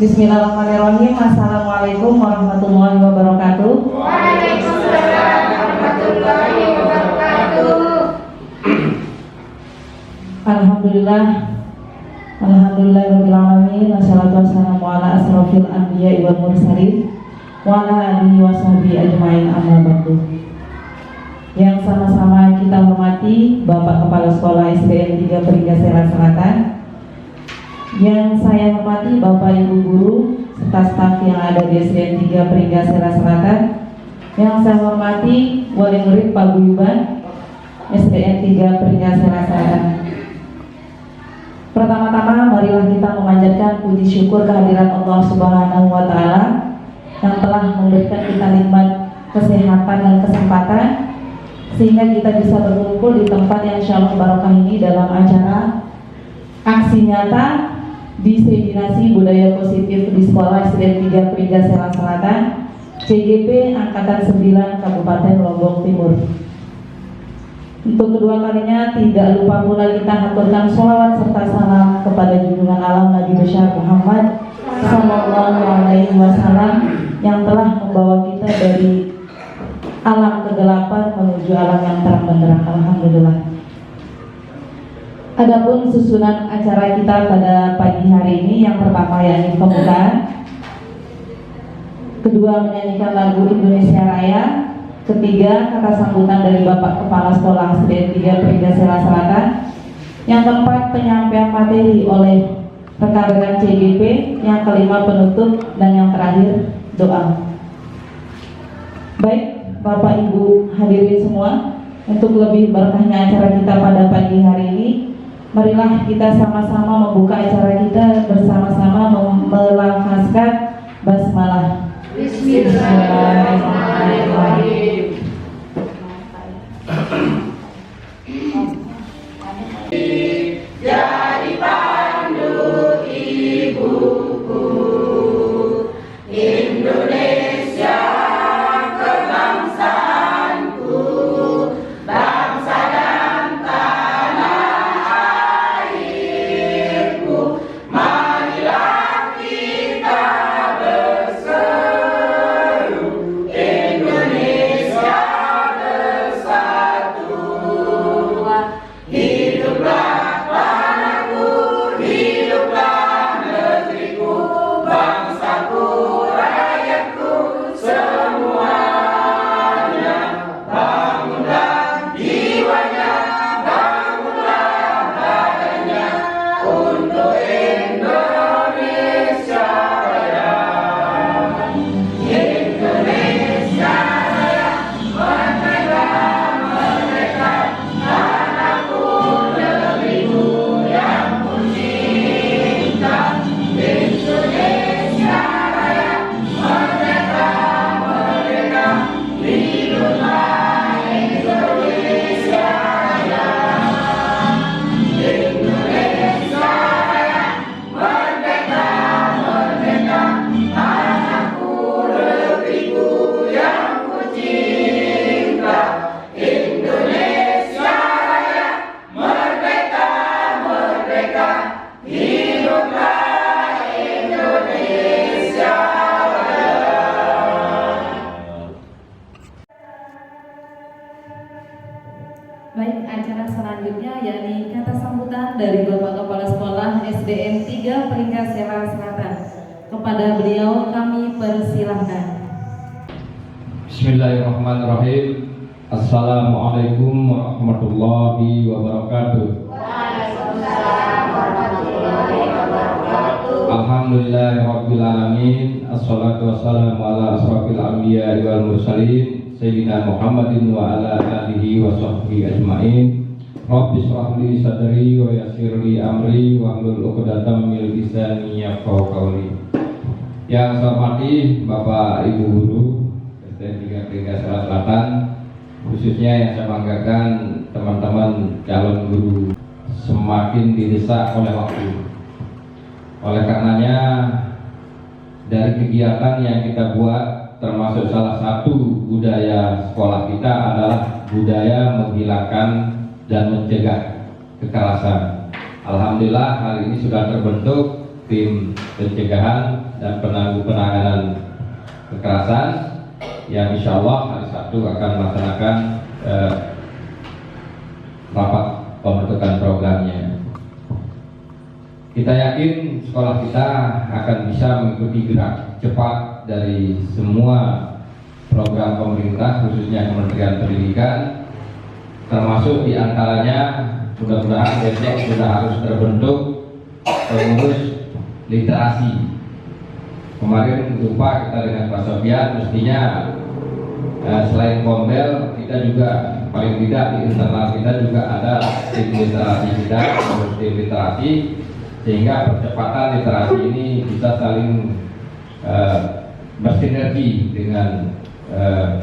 Bismillahirrahmanirrahim. Assalamualaikum warahmatullahi wabarakatuh. Waalaikumsalam warahmatullahi wabarakatuh. Alhamdulillahirabbil alamin. Wassalatu wassalamu ala asrofil anbiya'i wal mursalin wa ala alihi washabihi ajmain, amma ba'du. Yang sama-sama kita hormati Bapak Kepala Sekolah SDN 3 Pringgasela Selatan, yang saya hormati Bapak Ibu Guru serta staf yang ada di SDN 3 Pringgasela Selatan, yang saya hormati Wali Murid Paguyuban SDN 3 Pringgasela Selatan. Pertama-tama marilah kita memanjatkan puji syukur kehadiran Allah Subhanahu wa Ta'ala yang telah memberikan kita nikmat kesehatan dan kesempatan sehingga kita bisa berkumpul di tempat yang insyaallah barokah ini dalam acara aksi nyata diseminasi budaya positif di Sekolah SDN 3 Pringgasela Selatan CGP Angkatan 9 Kabupaten Lombok Timur. Untuk kedua kalinya tidak lupa pula kita haturkan sholawat serta salam kepada junjungan alam Nabi besar Muhammad Sallallahu Alaihi Wasallam yang telah membawa kita dari alam kegelapan menuju alam yang terang benderang. Alhamdulillah. Adapun susunan acara kita pada pagi hari ini, yang pertama yakni pembukaan, kedua menyanyikan lagu Indonesia Raya, ketiga kata sambutan dari Bapak Kepala Sekolah SDN 3 Pringgasela Selatan, yang keempat penyampaian materi oleh rekan-rekan CGP, yang kelima penutup, dan yang terakhir doa. Baik Bapak Ibu hadirin semua, untuk lebih berkahnya acara kita pada pagi hari ini, marilah kita sama-sama membuka acara kita bersama-sama melafazkan basmalah. Bismillahirrahmanirrahim. Jadi pandu ibuku Indonesia kebangsaanku, bangsa dan tanah airku. Marilah kita berseru, Indonesia bersatu. Hiduplah tanahku, hiduplah negeriku, bangsaku, rakyatku semuanya. Bangunlah jiwanya, bangunlah badannya untuk Indonesia Raya. Indonesia Raya, merdeka, merdeka, tanahku, negeriku yang ku cinta. Indonesia Raya, merdeka, merdeka, hiduplah Indonesia Raya. Indonesia Raya, merdeka, merdeka, tanahku, negeriku yang ku cinta. Indonesia Raya, merdeka, merdeka, hiduplah Indonesia Raya. Baik, acara selanjutnya yakni kata sambutan dari Bapak Kepala Sekolah SDN 3 Pringgasela Selatan. Kepada beliau kami persilahkan. Bismillahirrahmanirrahim. Assalamualaikum warahmatullahi wabarakatuh. Waalaikumsalam warahmatullahi wabarakatuh. Alhamdulillahirabbil alamin. Assalatu wassalamu ala asrofil anbiya'i wal mursalin Sayyidina Muhammadin wa ala alihi wa sahbihi ajmain. Rabbi shrah li sadri wa yassir li amri wa hlul 'uqdatam min lisani yafqahu qawli. Yang saya hormati Bapak Ibu Guru SDN 3 Pringgasela Selatan, khususnya yang saya banggakan teman-teman calon guru, semakin didesak oleh waktu. Oleh karenanya, dari kegiatan yang kita buat, termasuk salah satu budaya sekolah kita adalah budaya menghilangkan dan mencegah kekerasan. Alhamdulillah hari ini sudah terbentuk tim pencegahan dan penanganan kekerasan yang insya Allah hari Sabtu akan melaksanakan rapat pembentukan programnya. Kita yakin sekolah kita akan bisa mengikuti gerak cepat dari semua program pemerintah, khususnya Kementerian Pendidikan, termasuk diantaranya mudah-mudahan besok sudah harus terbentuk pengurus literasi. Kemarin lupa kita dengan Pak Sofian, mestinya selain Kombel, kita juga paling tidak di internal kita juga ada tim literasi kita, pengurus tim literasi, sehingga percepatan literasi ini bisa saling bersinergi dengan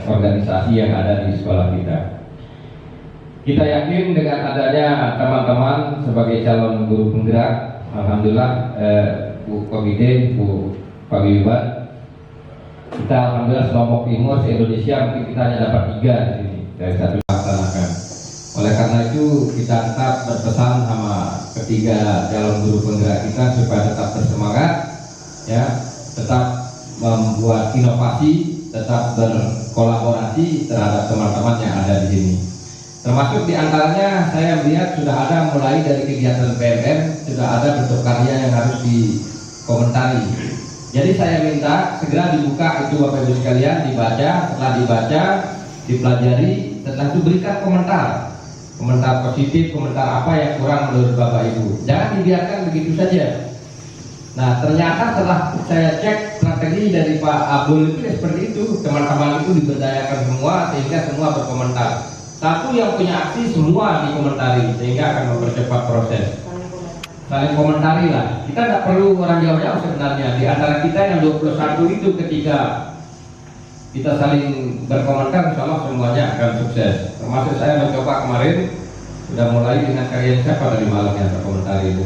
organisasi yang ada di sekolah kita. Kita yakin dengan adanya teman-teman sebagai calon guru penggerak, alhamdulillah Bu Komite, Bu Paguyuban, kita alhamdulillah Lombok Timur se-Indonesia mungkin kita hanya dapat 3 di sini dari satu laksanakan. Oleh karena itu kita tetap berpesan sama ketiga calon guru penggerak kita supaya tetap bersemangat, ya, tetap membuat inovasi, tetap berkolaborasi terhadap teman-teman yang ada di sini. Termasuk diantaranya saya melihat sudah ada mulai dari kegiatan PMM, sudah ada bentuk karya yang harus dikomentari. Jadi saya minta segera dibuka itu Bapak Ibu sekalian, dibaca, setelah dibaca, dipelajari, setelah itu berikan komentar positif, komentar apa yang kurang menurut Bapak Ibu. Jangan dibiarkan begitu saja. Nah, ternyata setelah saya cek strategi dari Pak Abul itu ya seperti itu, teman-teman itu diberdayakan semua sehingga semua berkomentar. Satu yang punya aksi semua dikomentari sehingga akan mempercepat proses. Saling komentari lah. Kita tidak perlu orang jauh-jauh sebenarnya. Di antara kita yang 21 itu ketika kita saling berkomentar, insya Allah semuanya akan sukses. Termasuk saya mencoba kemarin, sudah mulai dengan karya siapa dari malam yang terkomentari itu,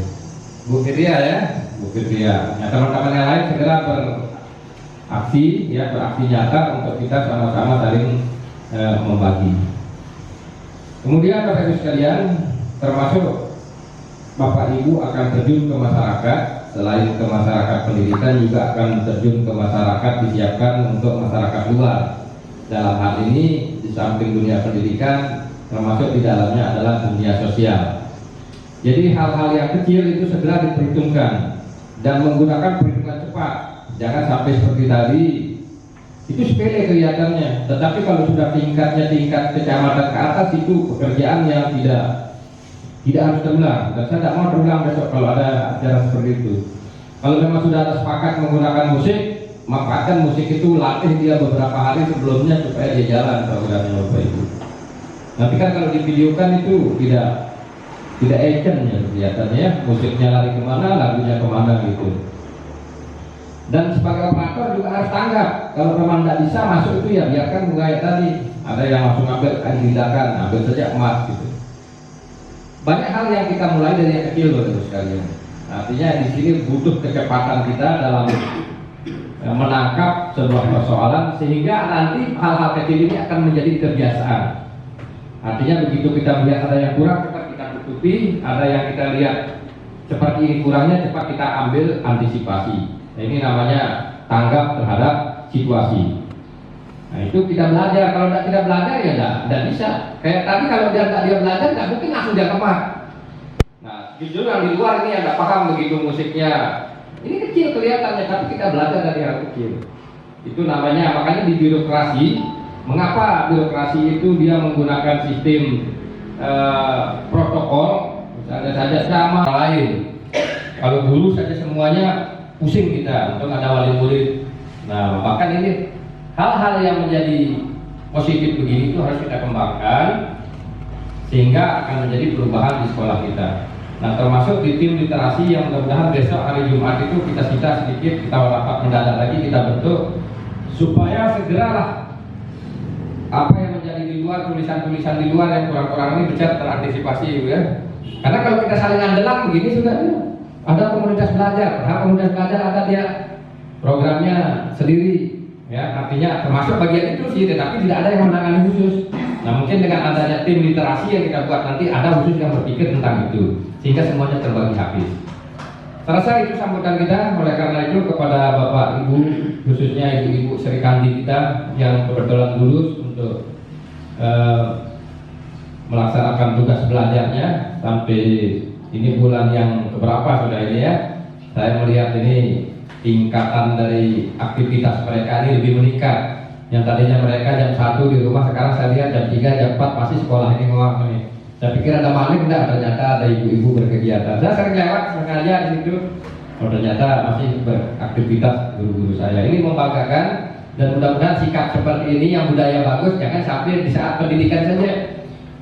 Bu Firya ya, Bu Firya. Nah, teman-teman yang lain segera beraksi, ya, beraksi nyata untuk kita sama-sama saling membagi. Kemudian Bapak Ibu sekalian, termasuk Bapak Ibu akan terjun ke masyarakat. Selain ke masyarakat pendidikan juga akan terjun ke masyarakat, disiapkan untuk masyarakat luar. Dalam hal ini di samping dunia pendidikan, termasuk di dalamnya adalah dunia sosial. Jadi hal-hal yang kecil itu segera diperhitungkan dan menggunakan perhitungan cepat. Jangan sampai seperti tadi, itu sepele kelihatannya, tetapi kalau sudah tingkat kecamatan ke atas itu pekerjaan yang tidak harus terulang. Dan saya tidak mau terulang besok kalau ada acara seperti itu. Kalau memang sudah ada sepakat menggunakan musik, manfaatkan musik itu, latih dia beberapa hari sebelumnya supaya dia jalan programnya Bapak Ibu. Nanti kan kalau divideokan itu tidak action ya kelihatannya, musiknya lari kemana, lagunya kemana gitu. Dan sebagai operator juga harus tanggap. Kalau memang tidak bisa masuk itu ya biarkan kayak tadi. Ada yang langsung ambil tindakan, ambil saja emas gitu. Banyak hal yang kita mulai dari yang kecil Bapak sekalian. Artinya di sini butuh kecepatan kita dalam menangkap sebuah persoalan sehingga nanti hal-hal kecil ini akan menjadi kebiasaan. Artinya begitu kita melihat ada yang kurang cepat kita tutupi, ada yang kita lihat seperti ini kurangnya cepat kita ambil antisipasi. Nah, ini namanya tanggap terhadap situasi. Nah, itu kita belajar. Kalau tidak belajar ya tidak bisa. Kayak tadi kalau dia belajar tidak mungkin langsung dia kemak. Nah, jujur yang di luar ini ada paham begitu musiknya. Ini kecil kelihatannya, tapi kita belajar dari hal kecil. Itu namanya, makanya di birokrasi, mengapa birokrasi itu dia menggunakan sistem protokol, misalnya saja sama lain. Kalau guru saja semuanya pusing kita untuk ada wali murid. Nah, bahkan ini hal-hal yang menjadi positif begini itu harus kita kembangkan sehingga akan menjadi perubahan di sekolah kita. Nah, termasuk di tim literasi yang mudah-mudahan besok hari Jumat itu kita sita sedikit, kita rapat mendadak lagi, kita bentuk supaya segeralah apa yang menjadi di luar, tulisan-tulisan di luar yang kurang-kurang ini bisa terantisipasi ya. Karena kalau kita saling andelan begini sudah ada komunitas belajar, komunitas belajar ada dia programnya sendiri, ya artinya termasuk bagian itu sih, tetapi tidak ada yang menangani khusus. Nah mungkin dengan adanya tim literasi yang kita buat nanti ada khusus yang berpikir tentang itu, sehingga semuanya terbagi habis. Saya rasa itu sambutan kita. Oleh karena itu kepada Bapak Ibu, khususnya Ibu-Ibu Serikandi kita yang kebetulan lulus untuk melaksanakan tugas belajarnya sampai ini bulan yang keberapa sudah ini ya. Saya melihat ini tingkatan dari aktivitas mereka ini lebih meningkat. Yang tadinya mereka jam 1 di rumah, sekarang saya lihat jam 3, jam 4 masih sekolah ini ini. Saya pikir ada maling, enggak, ternyata ada ibu-ibu berkegiatan. Saya sering lewat sengaja di situ. Oh, ternyata masih beraktivitas guru-guru saya. Ini membanggakan dan mudah-mudahan sikap seperti ini yang budaya bagus jangan sampai di saat pendidikan saja.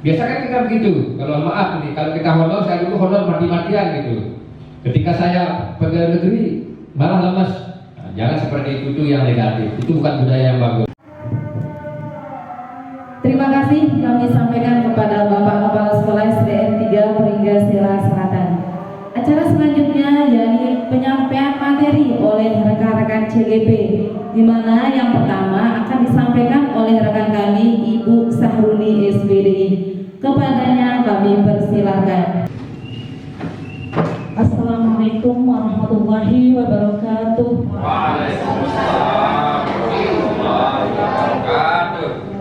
Biasa kan kita begitu. Kalau maaf nih, kalau kita honor, saya dulu honor mati-matian gitu. Ketika saya pegawai negeri malah lemes. Nah, jangan seperti itu yang negatif. Itu bukan budaya yang bagus. Terima kasih kami sampaikan kepada Bapak Kepala Sekolah SDN 3 Pringgasela Selatan. Acara selanjutnya yakni penyampaian materi oleh rekan-rekan CGP, di mana yang pertama akan disampaikan oleh rekan kami Ibu Sahruni SBDI. Kepadanya kami persilahkan. Assalamualaikum warahmatullahi wabarakatuh. Waalaikumsalam warahmatullahi wabarakatuh.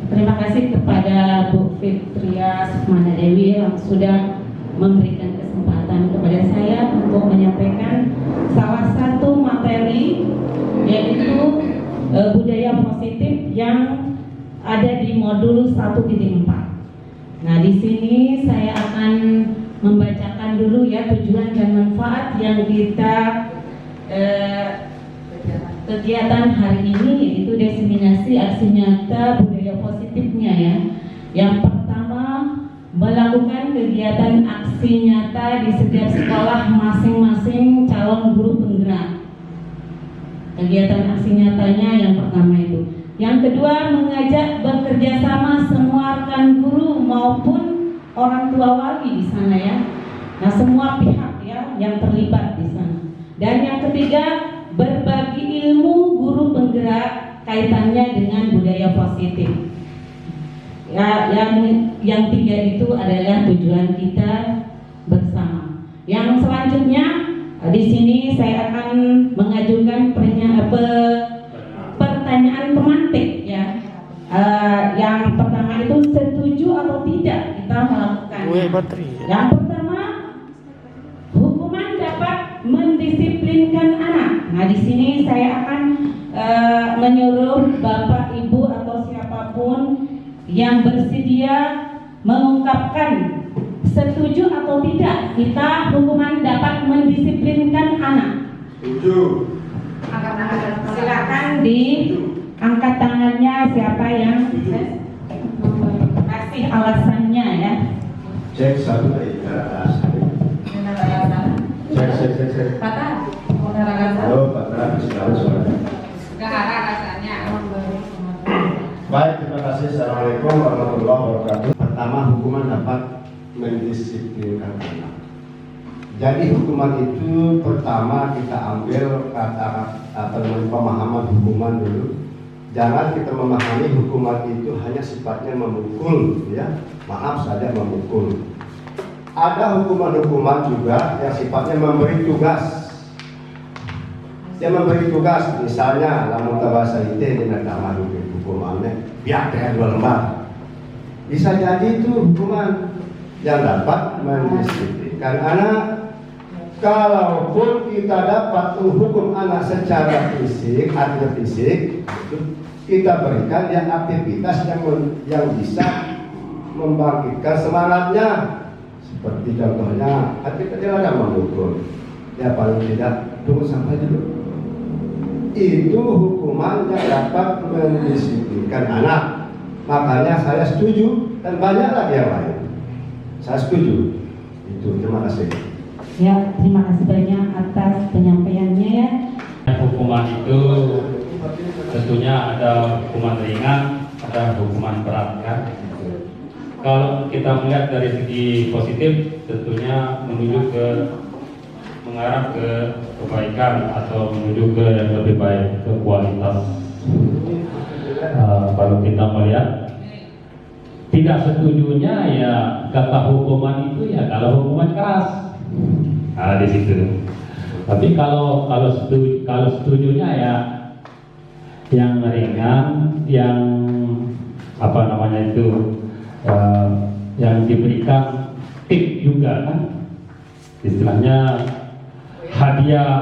Terima kasih kepada Bu Fitria Sukmana Dewi yang sudah memberikan kesempatan kepada saya untuk menyampaikan salah satu materi, yaitu budaya positif yang ada di modul 1.4. Nah, di sini saya akan membacakan dulu ya tujuan dan manfaat yang kita kegiatan hari ini, yaitu diseminasi aksi nyata budaya positifnya ya. Yang pertama, melakukan kegiatan aksi nyata di setiap sekolah masing-masing calon guru penggerak. Kegiatan aksi nyatanya yang pertama itu. Yang kedua, mengajak bekerja sama semua rekan guru maupun orang tua wali di sana ya. Nah, semua pihak ya yang terlibat di sana. Dan yang ketiga, berbagi ilmu guru penggerak kaitannya dengan budaya positif. Ya, yang tiga itu adalah tujuan kita bersama. Yang selanjutnya di sini saya akan mengajukan pertanyaan pemantik ya. Yang pertama itu setuju atau tidak kita melakukannya. Yang pertama, hukuman dapat mendisiplinkan anak. Nah, di sini saya akan menyuruh Bapak, Ibu atau siapapun yang bersedia mengungkapkan setuju atau tidak kita hukuman dapat mendisiplinkan anak. Setuju. Silakan diangkat tangannya siapa yang kasih alasannya ya. Cek satu lagi ke atas. Cek. Patah. Alasan. Halo, Pak Tra, selalu suara. Alasannya. Baik, terima kasih. Assalamualaikum warahmatullahi wabarakatuh. Pertama, hukuman dapat mendisiplinkan anak. Jadi hukuman itu pertama kita ambil kata pemahaman hukuman dulu. Jangan kita memahami hukuman itu hanya sifatnya memukul, ya. Maaf saja memukul. Ada hukuman-hukuman juga yang sifatnya memberi tugas. Dia memberi tugas, misalnya lamun bahasa itu dengan nama hukumannya biar 2 lembar. Bisa jadi itu hukuman yang dapat mendisiplinkan anak. Kalaupun kita dapat menghukum anak secara fisik, artinya fisik, kita berikan dia aktivitas yang bisa membangkitkan semangatnya. Seperti contohnya, kita tidak ada memukul. Ya paling tidak tunggu sampai dulu. Itu hukuman yang dapat mendisiplinkan anak. Makanya saya setuju dan banyak lagi yang lain. Saya setuju. Itu, terima kasih. Ya, terima kasih banyak atas penyampaiannya ya. Hukuman itu tentunya ada hukuman ringan, ada hukuman berat kan. Kalau kita melihat dari segi positif, tentunya mengarah ke kebaikan atau menuju ke yang lebih baik, ke kualitas. Kalau kita melihat tidak setujunya ya kata hukuman itu ya kalau hukuman keras. Nah, di situ. Tapi kalau setujunya ya yang ringan, yang apa namanya itu, yang diberikan tip juga kan, istilahnya hadiah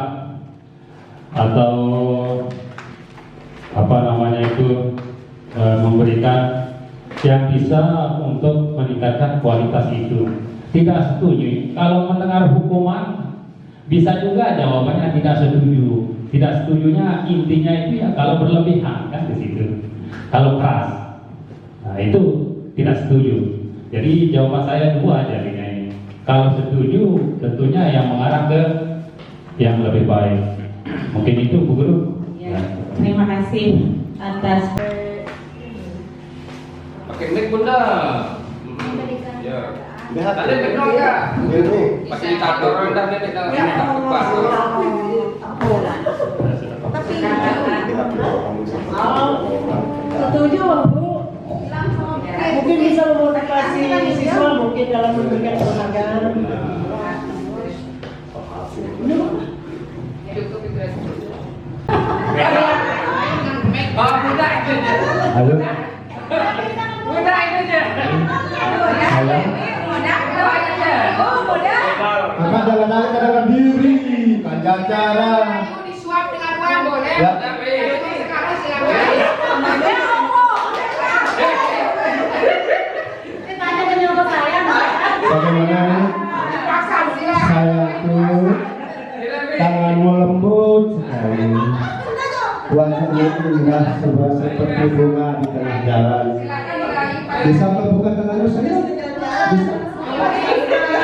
atau apa namanya itu, memberikan yang bisa untuk meningkatkan kualitas itu. Tidak setuju. Kalau mendengar hukuman, bisa juga jawabannya tidak setuju. Tidak setujunya intinya itu ya kalau berlebihan kan di situ. Kalau keras, nah itu tidak setuju. Jadi jawaban saya dua aja ini. Kalau setuju tentunya yang mengarah ke yang lebih baik. Mungkin itu Bu Guru. Ya, terima kasih atas Pakai mic Bunda. Ya. Lihat. Ada mic dong enggak? Ini. Fasilitator rendah deh kita. Setuju, Bu. Mungkin bisa memotivasi siswa mungkin dalam memberikan penghargaan. Mudah itu aja. Halo. Mudah itu aja. Halo. Kakak jangan kadang diri, panjang cara. Disuap dengan uang boleh. Ya. Tapi sekarang silakan. Bagaimana saya tuh tanganmu lembut sekali, wajahnya indah seperti bunga di tengah jalan. Bisa membuka tanganmu saya? Bisa.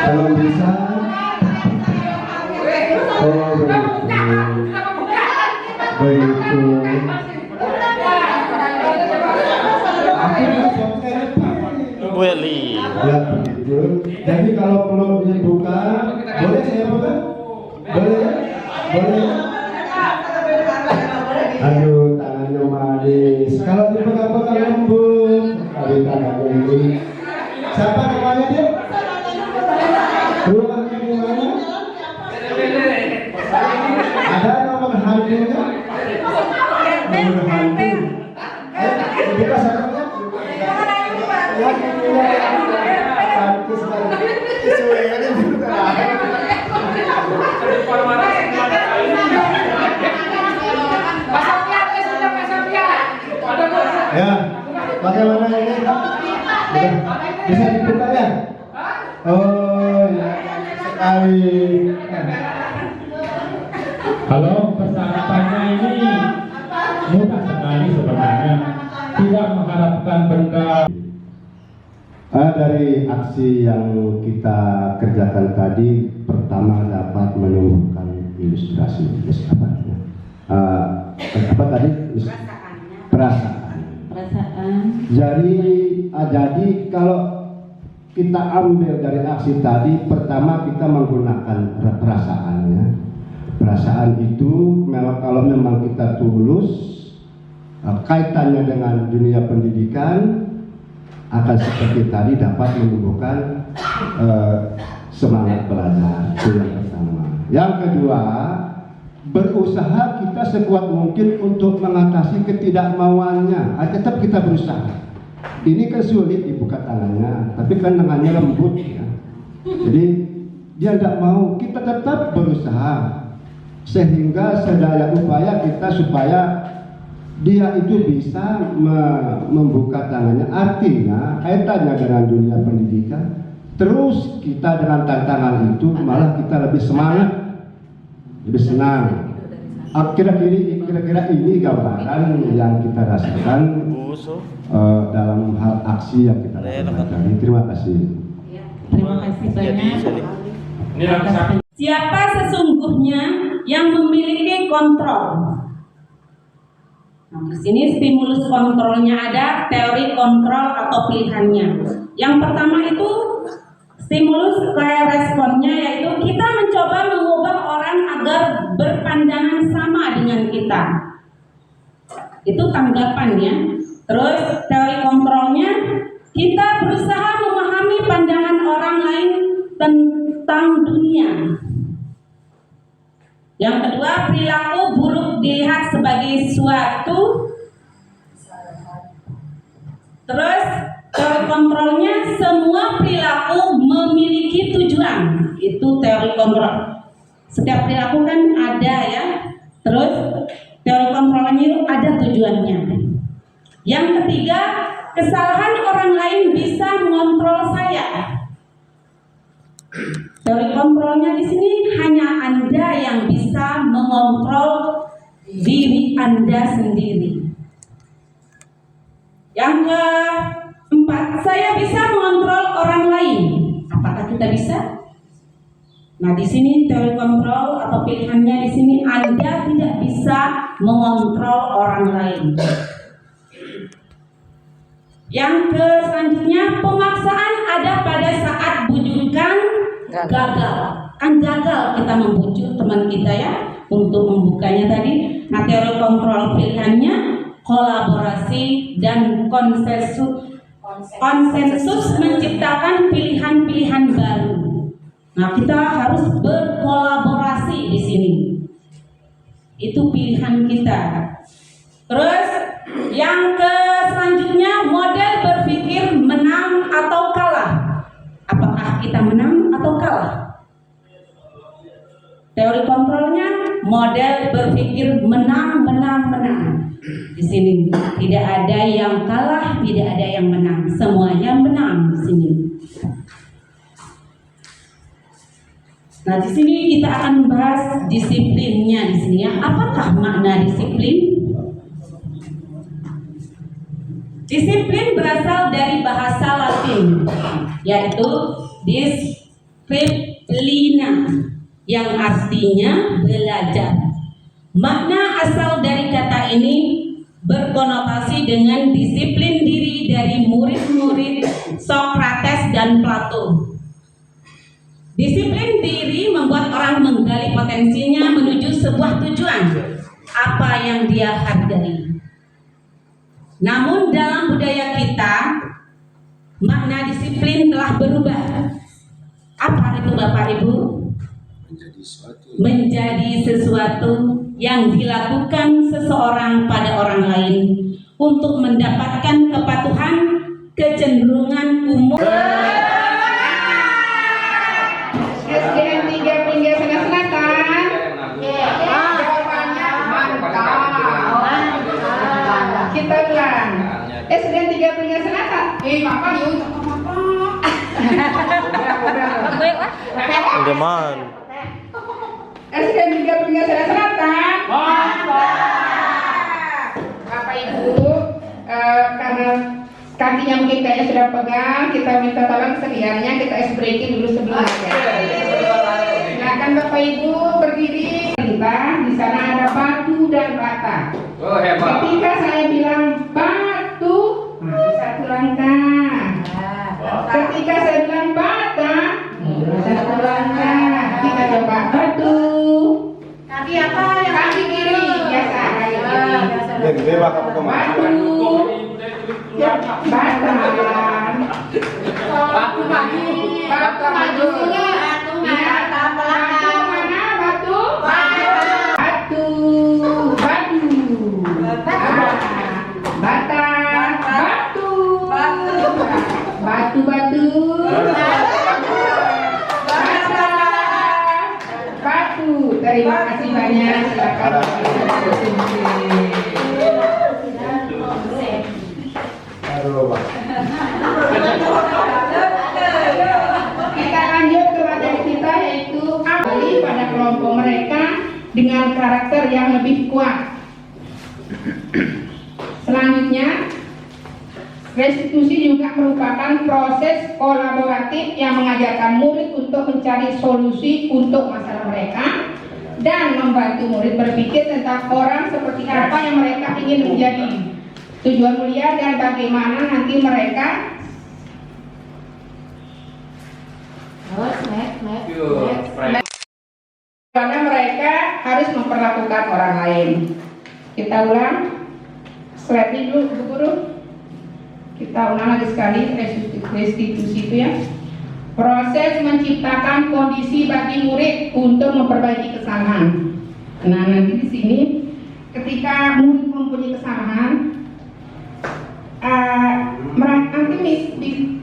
Kalau bisa. Oh begitu. Welly. Ya begitu. Jadi kalau perlu dibuka, boleh saya buka? Boleh ya? Boleh ya? Aduh, tangannya manis. Kalau dipegang-pegang lembut, sekali tangannya ini. Siapa namanya dia? Rumahnya di mana? Ada nomor hantunya? Nomor hantu. Buka sarangnya. Ya, cantik sekali. Sesuainya juga. Ya, bagaimana ini? Bisa dibuka ya? Oh ya, sekali. Kalau persyaratannya ini mudah sekali sebenarnya, tidak mengharapkan benda. Dari aksi yang kita kerjakan tadi, pertama dapat menumbuhkan ilustrasi, apa tadi? Perasaan. Jadi kalau kita ambil dari aksi tadi, pertama kita menggunakan perasaannya. Perasaan itu kalau memang kita tulus, kaitannya dengan dunia pendidikan, akan seperti tadi dapat menumbuhkan semangat belajar. Itu yang pertama. Yang kedua, berusaha kita sekuat mungkin untuk mengatasi ketidakmauannya. Tetap kita berusaha. Ini kan sulit dibuka tangannya, tapi kan tangannya lembut ya. Jadi dia tidak mau, kita tetap berusaha sehingga sedaya upaya kita supaya dia itu bisa membuka tangannya. Artinya kaitannya dengan dunia pendidikan. Terus kita dengan tantangan itu malah kita lebih semangat, lebih senang. Kira-kira ini gambaran yang kita rasakan dalam hal aksi yang kita lakukan tadi. Terima kasih. terima kasih banyak. Ini langsung. Siapa sesungguhnya yang memiliki kontrol? Nah, di sini stimulus kontrolnya ada, teori kontrol atau pilihannya. Yang pertama itu stimulus responnya, yaitu kita mencoba mengubah orang agar berpandangan sama dengan kita. Itu tanggapannya. Terus teori kontrolnya, kita berusaha memahami pandangan orang lain tentang dunia. Yang kedua, perilaku buruk dilihat sebagai suatu. Terus teori kontrolnya, semua perilaku memiliki tujuan. Itu teori kontrol. Setiap perilaku kan ada ya. Terus teori kontrolnya itu ada tujuannya. Yang ketiga, kesalahan orang lain bisa mengontrol saya. Teori kontrolnya di sini hanya Anda yang bisa mengontrol diri Anda sendiri. Yang keempat, saya bisa mengontrol orang lain. Apakah kita bisa? Nah, di sini teori kontrol atau pilihannya di sini Anda tidak bisa mengontrol orang lain. Yang selanjutnya, pemaksaan ada pada saat bujukan gagal. Kan gagal kita membujuk teman kita ya untuk membukanya tadi. Nah, teori kontrol pilihannya kolaborasi dan konsensus menciptakan pilihan-pilihan baru. Nah, kita harus berkolaborasi di sini. Itu pilihan kita. Terus yang selanjutnya, model berpikir menang atau kalah. Apakah kita menang atau kalah? Teori kontrolnya model berpikir menang. Di sini tidak ada yang kalah, tidak ada yang menang, semuanya menang di sini. Nah, di sini kita akan membahas disiplinnya di sini ya. Apakah makna disiplin? Disiplin berasal dari bahasa Latin, yaitu disciplina, yang artinya belajar. Makna asal dari kata ini berkonotasi dengan disiplin diri dari murid-murid Socrates dan Plato. Disiplin diri membuat orang menggali potensinya menuju sebuah tujuan, apa yang dia hargai. Namun dalam budaya kita, makna disiplin telah berubah. Apa itu Bapak Ibu? Menjadi sesuatu yang dilakukan seseorang pada orang lain untuk mendapatkan kepatuhan, kecenderungan umum. SDN 3 Pinggir Tengah Selatan. Jawabannya mantap. Kita ulang. SDN 3 Pinggir Selatan. Bapak yuk. Udah man. SDN 3 Pinggir Selatan. Bapak Ibu, karena kakinya mungkin kayaknya sudah pegang, kita minta tolong sedianya kita ice breaking dulu sebelumnya. Silakan Bapak Ibu berdiri. Di sana ada batu dan bata. Oh, hebat. Ketika saya bilang batu, satu langkah. Ketika saya bilang bata, satu langkah. Kita coba batu. Kaki apa? Kaki kiri biasa. Kaki kiri. Gede bakal kemajuan. Batu maju. Batu maju. Mana batu? Batu. Bata. Batu. Batu. Batu. Terima kasih banyak. Silakan. Kita lanjut ke materi kita, yaitu kembali pada kelompok mereka dengan karakter yang lebih kuat. Selanjutnya, restitusi juga merupakan proses kolaboratif yang mengajarkan murid untuk mencari solusi untuk masalah mereka dan membantu murid berpikir tentang orang seperti apa yang mereka ingin menjadi, tujuan mulia dan bagaimana nanti mereka karena mereka harus memperlakukan orang lain. Kita ulang slide ini dulu Bu Guru. Kita ulang lagi sekali restitusi itu ya. Proses menciptakan kondisi bagi murid untuk memperbaiki kesalahan. Nah, nanti di sini ketika murid mempunyai kesalahan,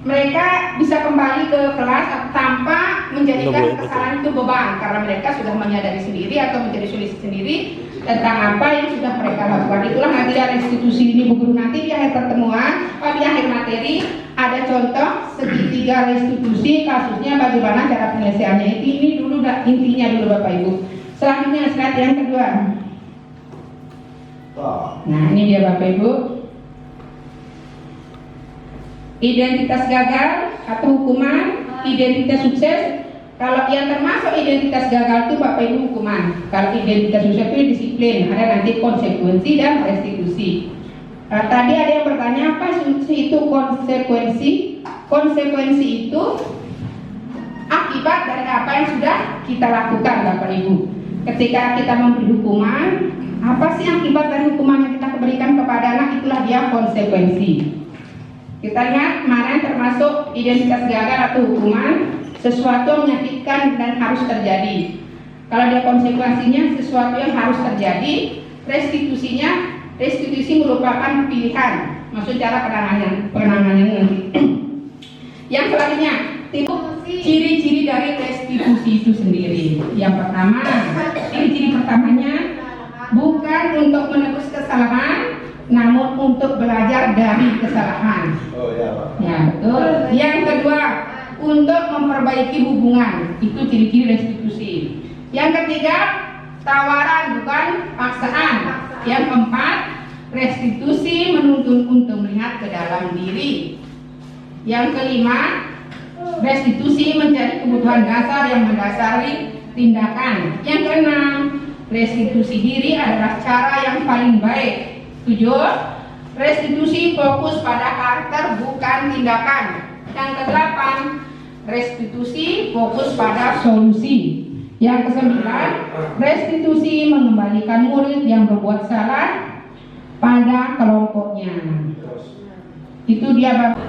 mereka bisa kembali ke kelas tanpa menjadikan kesalahan itu beban, karena mereka sudah menyadari sendiri atau menjadi solusi sendiri tentang apa yang sudah mereka lakukan. Itulah nanti dari institusi ini Bu Guru, nanti di akhir pertemuan, di akhir materi ada contoh segitiga restitusi, kasusnya bagaimana cara penyelesaiannya. Ini dulu intinya dulu Bapak Ibu. Selanjutnya slide yang kedua. Nah, ini dia Bapak Ibu. Identitas gagal atau hukuman, identitas sukses. Kalau yang termasuk identitas gagal itu Bapak Ibu hukuman. Kalau identitas sukses itu disiplin, ada nanti konsekuensi dan restitusi. Tadi ada yang bertanya apa itu konsekuensi? Konsekuensi itu akibat dari apa yang sudah kita lakukan Bapak Ibu. Ketika kita memberi hukuman, apa sih akibat dari hukuman yang kita berikan kepada anak? Itulah dia konsekuensi. Kita lihat kemarin termasuk identitas gagal atau hukuman, sesuatu yang menyakitkan dan harus terjadi. Kalau dia konsekuensinya sesuatu yang harus terjadi, restitusi merupakan pilihan, maksud cara penanganannya nanti. Yang selanjutnya, ciri-ciri dari restitusi itu sendiri. Yang pertama, ciri-ciri pertamanya bukan untuk menebus kesalahan, namun untuk belajar dari kesalahan. Oh ya Pak. Ya betul. Yang kedua, untuk memperbaiki hubungan. Itu ciri-ciri restitusi. Yang ketiga, tawaran bukan paksaan. Yang keempat, restitusi menuntun untuk melihat ke dalam diri. Yang kelima, restitusi mencari kebutuhan dasar yang mendasari tindakan. Yang keenam, restitusi diri adalah cara yang paling baik. 7. Restitusi fokus pada karakter bukan tindakan. Yang ke-8, restitusi fokus pada solusi. Yang ke-9, restitusi mengembalikan murid yang berbuat salah pada kelompoknya. Itu dia Bapak.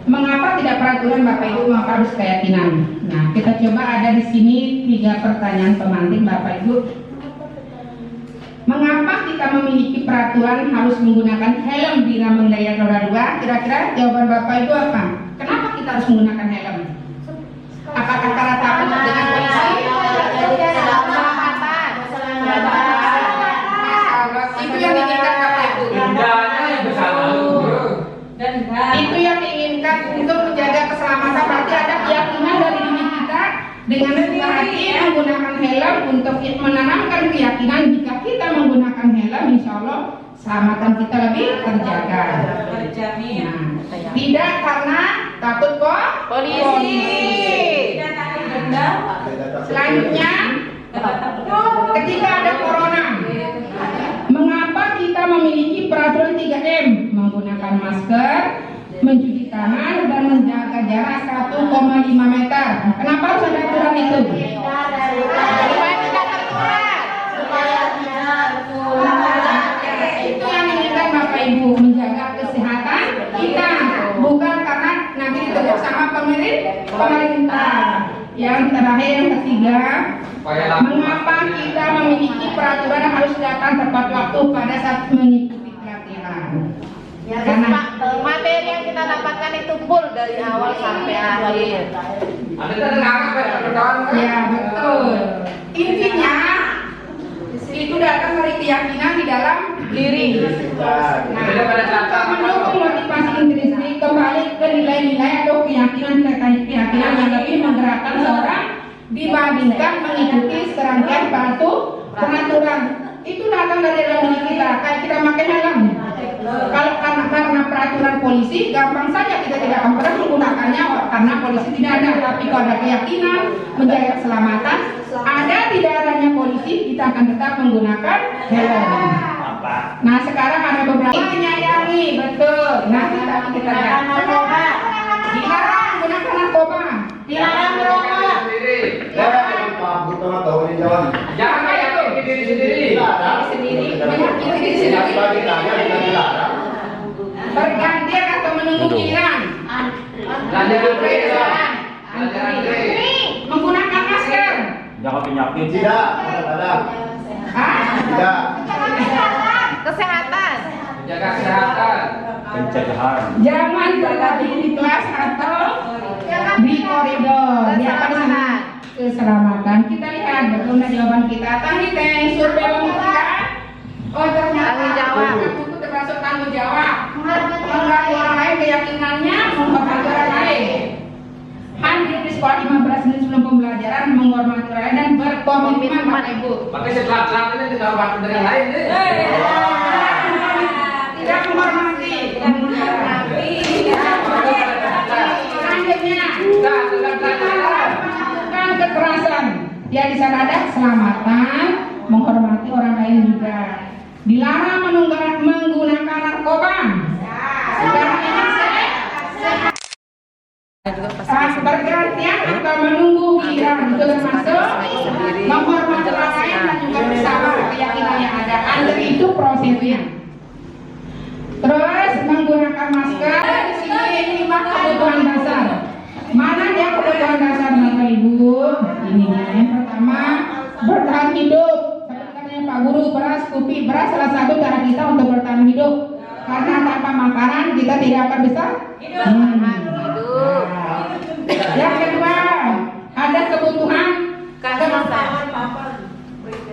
Mengapa tidak peraturan Bapak Ibu, maka harus keyakinan. Nah, kita coba ada di sini 3 pertanyaan pemantik Bapak Ibu. Mengapa kita memiliki peraturan harus menggunakan helm bila mengendarai roda 2? Kira-kira jawaban Bapak Ibu apa? Kenapa kita harus menggunakan helm? Apakah karena takut dengan polisi? Itu yang diinginkan Bapak Ibu. Itu yang diinginkan untuk menjaga keselamatan. Berarti ada keyakinan dari diri kita dengan sebuah hati menggunakan helm untuk menanamkan keyakinan jika kita menggunakan helm, insya Allah keselamatan kita lebih terjaga. Nah, tidak karena takut polisi. Selanjutnya, ketika ada corona, mengapa kita memiliki peraturan 3M? Menggunakan masker, mencuci tangan, dan menjaga jarak 1,5 meter. Kenapa harus ada aturan itu? Itu yang diinginkan Bapak Ibu, menjaga kesehatan kita, bukan karena nanti ditegur sama pemerintah. Yang terakhir, yang ketiga, mengapa kita memiliki peraturan harus datang tepat waktu pada saat mengikuti pelatihan? Karena materi yang kita dapatkan itu full dari awal sampai akhir. ya betul. Intinya itu datang dari keyakinan di dalam diri. Nah, mendukung motivasi intrinsik kembali ke nilai-nilai atau keyakinan terkait keyakinan yang lebih menggerakkan seorang dibandingkan mengikuti serangkaian peraturan. Itu datang dari dalam diri kita. Kayak kita pakai helm. Kalau karena peraturan polisi, gampang saja kita tidak akan pernah menggunakannya karena polisi tidak ada. Tapi kalau ada keyakinan menjaga keselamatan, ada tidak adanya polisi, kita akan tetap menggunakan helm. Nah, sekarang ada beberapa menyayangi, betul. Nah, kita lihat. Dilarang menggunakan narkoba. Dilarang merokok. Jangan kayak diri sendiri. Sendiri, menyakiti diri sendiri. Bergantian atau menunggu giliran. Menggunakan masker. Jangan penyakit. Tidak, kadang-kadang. Tidak. Kesehatan. Jaga kesehatan. Pencegahan. Jangan berlatih di kelas atau di koridor. Dia akan sangat keselamatan. Kita lihat bagaimana jawaban kita. Tadi teh survei membuktikan. Oh ternyata Tanggung jawab. itu termasuk tanggung jawab. Mengganggu orang lain keyakinannya, menghormati orang lain. Hadir di sekolah 15 menit sebelum pembelajaran, menghormati orang lain dan berkomitmen Bapak Ibu. Makanya setelah ini kita hormati dengan lain nih. Tidak menghormati. Selanjutnya, bukan kekerasan. Ya di sana ada keselamatan, menghormati orang lain juga. Dilarang menggunakan narkoba. Sekarang ini bergantian atau menunggu giliran itu termasuk menghormati orang lain dan juga bersama keyakinan yang ada. Under itu prosesnya. Terus menggunakan masker. Di sini 5 kebutuhan dasar. Mana dia kebutuhan dasar Bapak Ibu? Ini yang pertama bertahan hidup. Seperti katanya Pak Guru, beras, kopi, beras salah satu cara kita untuk bertahan hidup. Karena tanpa makanan kita tidak akan bisa hidup. Yang kedua ada kebutuhan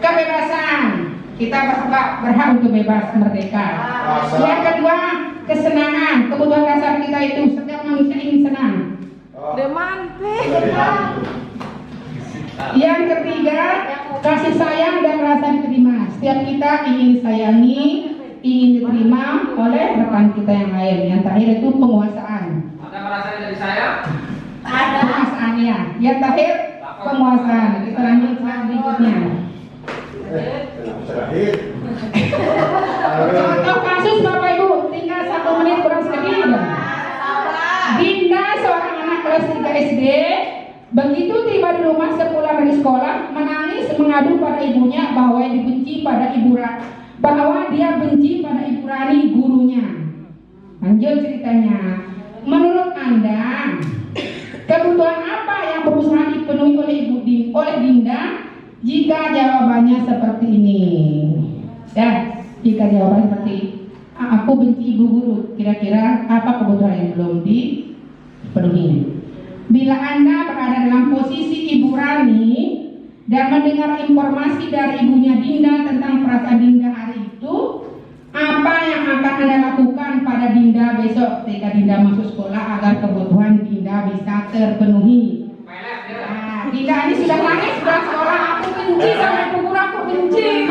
kebebasan. Kita berhak untuk bebas merdeka. Yang kedua kesenangan. Kebutuhan dasar kita itu setiap manusia ingin senang. Yang ketiga kasih sayang dan rasa diterima. Setiap kita ingin disayangi, ingin diterima oleh rekan kita yang lain. Yang terakhir itu penguasaan. Ada merasa dari saya? Ada penguasaannya. Yang terakhir penguasaan. Kita lanjut berikutnya. Contoh kasus Bapak Ibu, tinggal 1 menit kurang sedikit. Dinda seorang anak kelas 3 SD, begitu tiba di rumah sepulang dari sekolah, menangis mengadu pada ibunya bahwa dia benci pada Ibu Rani gurunya. Lanjut ceritanya. Menurut Anda, kebutuhan apa yang berusaha dipenuhi oleh Dinda jika jawabannya seperti ini? Ya, jika jawabannya seperti aku benci ibu guru, kira-kira apa kebutuhan yang belum dipenuhi? Bila Anda berada dalam posisi Ibu Rani dan mendengar informasi dari ibunya Dinda tentang perasaan Dinda hari itu, apa yang akan Anda lakukan pada Dinda besok ketika Dinda masuk sekolah agar kebutuhan Dinda bisa terpenuhi? Nah, Dinda ini sudah nangis pulang sekolah, aku benci sama ibu guru, aku benci.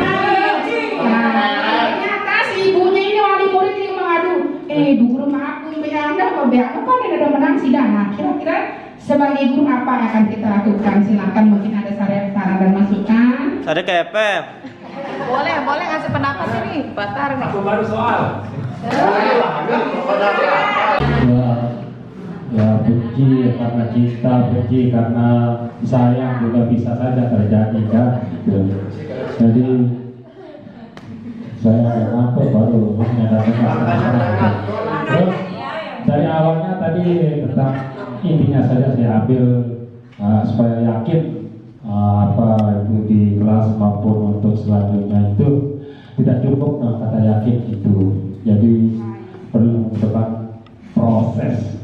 Nah, ternyata si ibunya ini wali murid ini mengadu, ibu guru maaf, Anda mau biar apa nih udah menang sidang. Nah, kira-kira sebagai guru apa yang akan kita lakukan? Silakan, mungkin ada saran dan masukan. Ada kepep. Boleh ngasih pendapat ini, Batar nih. Aku baru soal. Ya benci karena cinta, benci karena sayang juga bisa saja terjadi kan. Jadi saya apa baru menyadari masalah. Terus dari awalnya tadi tentang intinya saja saya ambil supaya yakin apa itu di kelas maupun untuk selanjutnya itu tidak cukup kata yakin itu. Jadi perlu membutuhkan proses.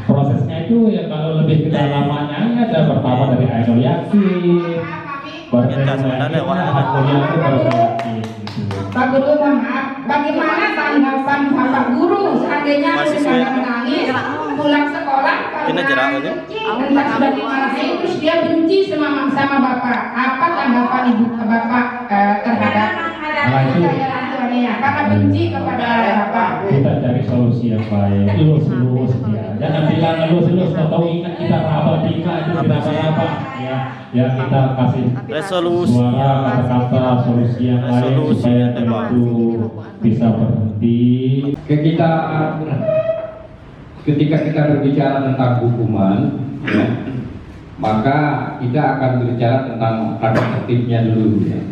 Prosesnya itu ya kalau lebih kedalamannya ada pertama dari idol yakin, baru dari yakin. Pak Guru, maaf, bagaimana tanggapan Bapak Guru seandainya Dinda menangis pulang sekolah karena entah sudah dimarahi terus dia benci sama Bapak? Apa tanggapan Ibu Bapak terhadap tuannya karena benci kepada Bapak? Kita cari solusi yang baik, lulus ya. Jangan bilang lulus atau ingat kita rapat itu kenapa ya kita kasih Resolusi. suara kata-kata solusi yang lain supaya itu bisa berhenti. Ketika kita berbicara tentang hukuman, ya, maka kita akan berbicara tentang tata tertibnya dulu, ya.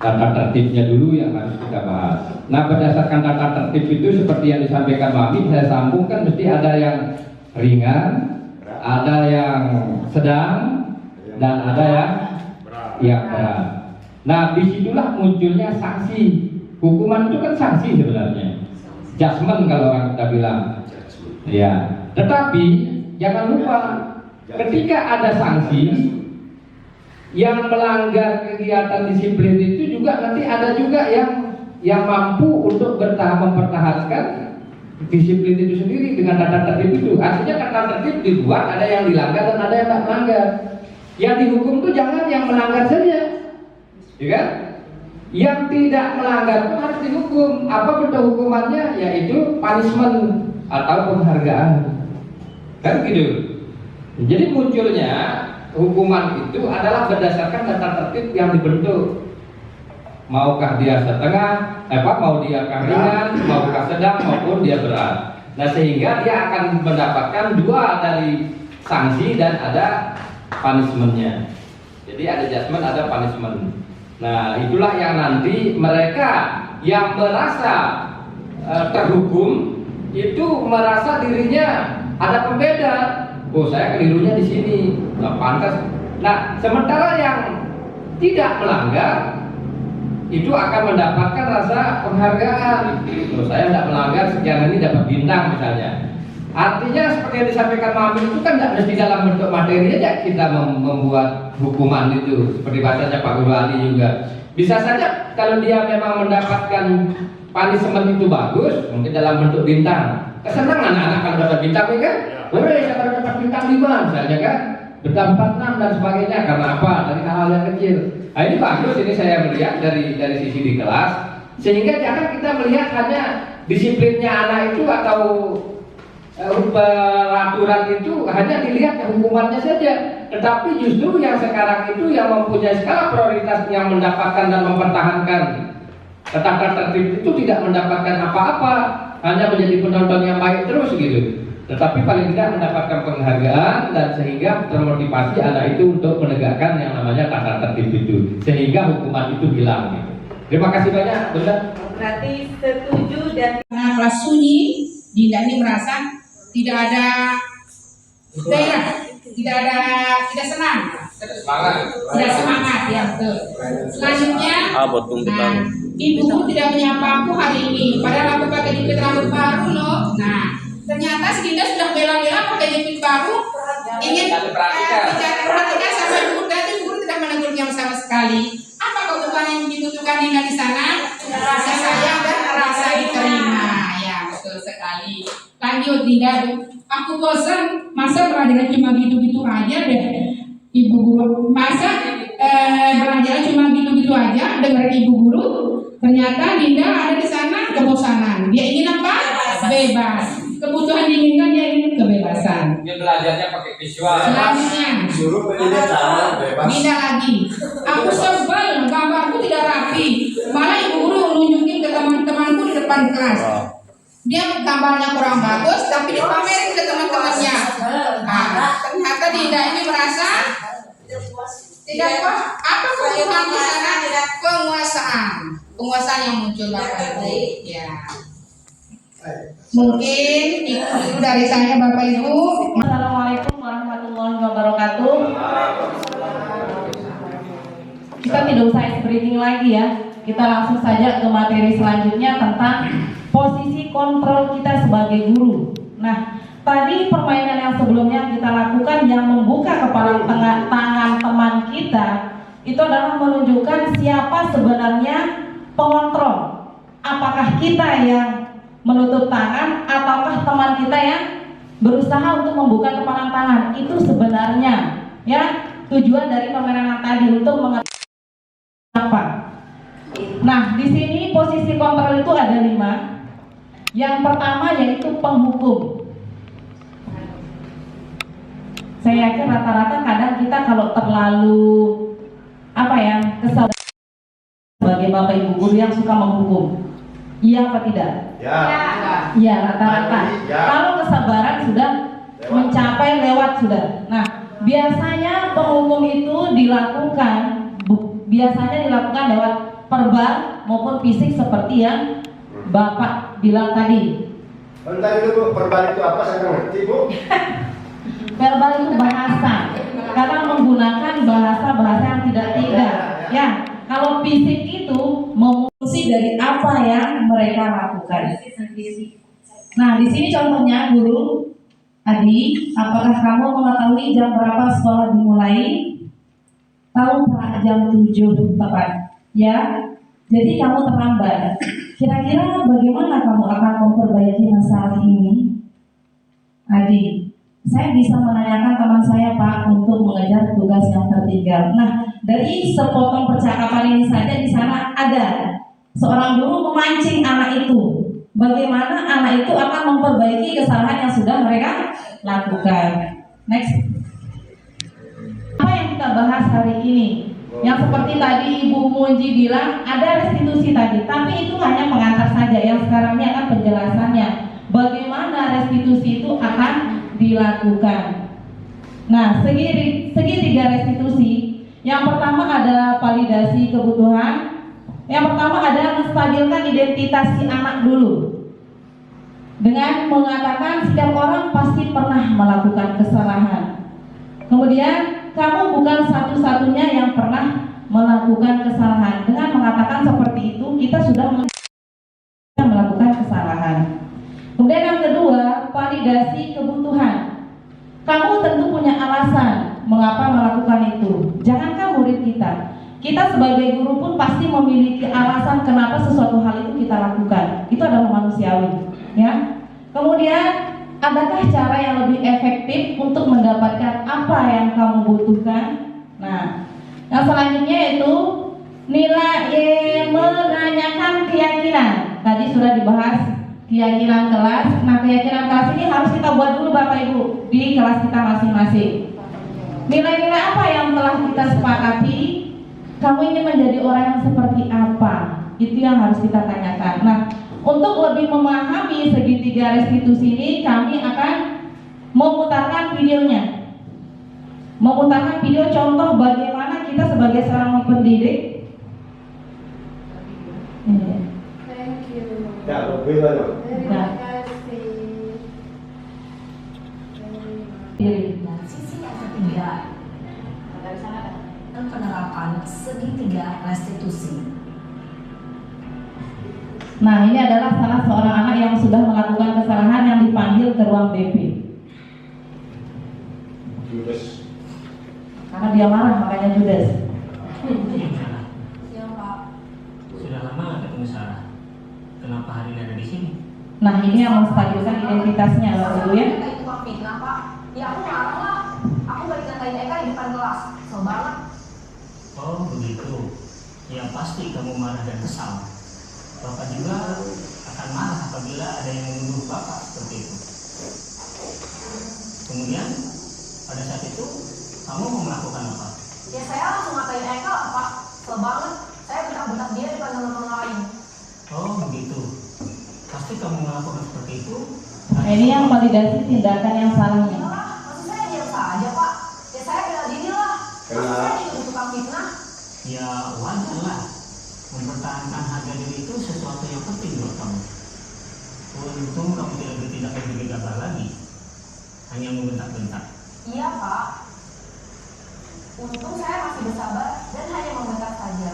Tata tertibnya dulu yang harus kita bahas. Nah, berdasarkan tata tertib itu seperti yang disampaikan Mami, saya sambungkan mesti ada yang ringan, ada yang sedang, dan ada yang yang berat. Nah, disitulah munculnya sanksi. Hukuman itu kan sanksi sebenarnya. Judgment kalau orang kita bilang. Ya. Tetapi jangan lupa ketika ada sanksi yang melanggar kegiatan disiplin itu juga nanti ada juga yang mampu untuk mempertahankan disiplin itu sendiri dengan tata tertib itu. Artinya tata tertib dibuat, ada yang dilanggar dan ada yang tidak melanggar. Yang dihukum itu jangan yang melanggar saja, ya kan? Yang tidak melanggar itu harus dihukum. Apa bentuk hukumannya? Yaitu punishment atau penghargaan, kan gitu. Jadi munculnya hukuman itu adalah berdasarkan tata tertib yang dibentuk. Maukah dia setengah, mau dia ringan, maukah sedang maupun dia berat. Nah, sehingga dia akan mendapatkan dua dari sanksi dan ada punishmentnya. Jadi ada judgment, ada punishment. Nah, itulah yang nanti mereka yang merasa terhukum itu merasa dirinya ada pembeda. Oh, saya kelirunya di sini, nggak pantas. Nah, sementara yang tidak melanggar itu akan mendapatkan rasa penghargaan. Oh, saya tidak melanggar, sekian ini dapat bintang misalnya. Artinya seperti yang disampaikan Mami itu kan tidak mesti dalam bentuk materi aja kita membuat hukuman itu. Seperti bahasanya Pak Guru Ali juga. Bisa saja kalau dia memang mendapatkan punishment itu bagus, mungkin dalam bentuk bintang. Kesenangan anak-anak kalau dapat bintang kan? Saya baru dapat bintang 5 misalnya kan? Bintang 4, 6 dan sebagainya. Karena apa? Dari hal-hal yang kecil. Nah, ini bagus, ini saya melihat dari sisi di kelas. Sehingga jangan kita melihat hanya disiplinnya anak itu atau peraturan itu hanya dilihat hukumannya saja. Tetapi justru yang sekarang itu yang mempunyai skala prioritas yang mendapatkan dan mempertahankan tata tertib itu tidak mendapatkan apa-apa, hanya menjadi penonton yang baik terus gitu. Tetapi paling tidak mendapatkan penghargaan dan sehingga termotivasi anak itu untuk menegakkan yang namanya tata tertib itu, sehingga hukuman itu hilang gitu. Terima kasih banyak, Bunda. Berarti setuju dan Karena kelas sunyi, Dinda ini merasa tidak ada gairah, tidak senang, tidak semangat, ya betul. Selanjutnya, ibuku tidak menyapa aku hari ini, padahal aku pakai jepit rambut baru loh. Nah, ternyata si Dinda sudah bela-bela pakai jepit baru, ingin perhatikan sama ibu, dan ibu tidak menegurnya sama sekali. Apa kebutuhan yang dibutuhkan Dinda di sana? Rasa sayang dan rasa diterima. Ya, betul sekali. Lanjut Dinda, aku bosan, masa pelajaran cuma gitu-gitu aja deh. Ibu guru, masa belajar cuma gitu-gitu aja dengar ibu guru. Ternyata Dinda ada di sana kebosanan. Dia ingin apa? Bebas. Kebutuhan diinginkan dia ingin kebebasan. Dia belajarnya pakai visual. Selanjutnya, Dinda lagi. Aku sebel, gambarku tidak rapi. Malah ibu guru nunjukin ke teman-temanku di depan kelas. Dia gambarnya kurang bagus, tapi dipamerin ke teman-temannya. Nah, ternyata Dinda ini merasa tidak puas. Apa kebutuhan di sana? Penguasaan yang muncul Bapak Ibu. Ya. Mungkin itu dari saya Bapak Ibu. Assalamualaikum warahmatullahi wabarakatuh. Kita tidak usah briefing lagi ya. Kita langsung saja ke materi selanjutnya tentang posisi kontrol kita sebagai guru. Nah, tadi permainan yang sebelumnya kita lakukan yang membuka kepala tangan teman kita itu adalah menunjukkan siapa sebenarnya pengontrol. Apakah kita yang menutup tangan ataukah teman kita yang berusaha untuk membuka kepala tangan? Itu sebenarnya ya tujuan dari permainan tadi untuk mengetahui apa. Nah, di sini posisi kontrol itu ada 5. Yang pertama yaitu penghukum. Saya yakin rata-rata kadang kita kalau terlalu kesal sebagai bapak ibu guru yang suka menghukum. Iya apa tidak? Ya. Iya rata-rata. Ya. Kalau kesabaran sudah mencapai lewat sudah. Nah, biasanya penghukum itu dilakukan lewat verbal maupun fisik seperti yang Bapak bilang tadi. Bentar dulu Bu, verbal itu apa saya nggak ngerti Bu. Verbal itu bahasa. Kadang menggunakan bahasa-bahasa yang tidak. Ya, kalau fisik itu memulsi dari apa yang mereka lakukan. Nah, di sini contohnya guru Adi, apakah kamu mengetahui jam berapa sekolah dimulai? Tahu Pak, jam 7 tepat. Ya, jadi kamu terlambat. Kira-kira bagaimana kamu akan memperbaiki masalah ini? Adi, saya bisa menanyakan teman saya Pak untuk mengejar tugas yang tertinggal. Nah, dari sepotong percakapan ini saja di sana ada seorang guru memancing anak itu. Bagaimana anak itu akan memperbaiki kesalahan yang sudah mereka lakukan. Next. Apa yang kita bahas hari ini? Yang seperti tadi Ibu Munji bilang, ada restitusi tadi, tapi itu hanya pengantar saja. Yang sekarang ini akan penjelasannya. Bagaimana restitusi itu akan dilakukan. Nah, segitiga restitusi. Yang pertama ada validasi kebutuhan. Yang pertama ada menstabilkan identitas si anak dulu. Dengan mengatakan setiap orang pasti pernah melakukan kesalahan. Kemudian kamu bukan satu-satunya yang pernah melakukan kesalahan. Dengan mengatakan seperti itu, kita sudah melakukan kesalahan. Kemudian yang kedua, validasi kebutuhan. Kamu tentu punya alasan mengapa melakukan itu. Jangankan murid kita sebagai guru pun pasti memiliki alasan kenapa sesuatu hal itu kita lakukan. Itu adalah manusiawi, ya. Kemudian, adakah cara yang lebih efektif untuk mendapatkan apa yang kamu butuhkan? Nah, yang selanjutnya itu nilai menanyakan keyakinan. Tadi sudah dibahas keyakinan kelas. Nah, keyakinan kelas ini harus kita buat dulu Bapak Ibu di kelas kita masing-masing. Nilai-nilai apa yang telah kita sepakati? Kamu ingin menjadi orang yang seperti apa? Itu yang harus kita tanyakan. Nah, untuk lebih memahami segitiga restitusi ini, kami akan memutarkan videonya. Memutarkan video contoh bagaimana kita sebagai seorang pendidik. Thank you. Ya, lebih banyak. Terima kasih. Nah, sisi yang ketiga penerapan segitiga restitusi. Nah, ini adalah salah seorang anak yang sudah melakukan kesalahan yang dipanggil ke ruang BP. Judes. Karena dia marah, makanya judes. Ya Pak. Sudah lama nggak ketemu Sarah. Kenapa hari ini ada di sini? Nah, ini yang menstabilkan identitasnya, Bapak Ibu ya. Itu Pak fitnah Pak. Ya aku marah lah. Aku gak dikatain Eka di depan kelas. Kesel banget. Oh begitu. Ya pasti kamu marah dan kesal. Bapak juga akan marah apabila ada yang menuduh Bapak seperti itu. Kemudian pada saat itu kamu mau melakukan apa? Ya saya langsung ngatain Eka lah Pak. Kesel banget. Saya bentak-bentak dia di depan teman-teman lain. Oh begitu. Pasti kamu melakukan seperti itu. Nah, ini yang validasi tindakan yang salahnya. Ya lah, maksud saya diam saja Pak. Ya saya bela diri lah. Maksud saya dituduh tukang fitnah. Ya wajar lah. Mempertahankan harga diri itu sesuatu yang penting buat kamu. Untung kamu tidak bertindak lebih gegabah lagi. Hanya membentak-bentak. Iya Pak. Untung saya masih bersabar dan hanya membentak saja.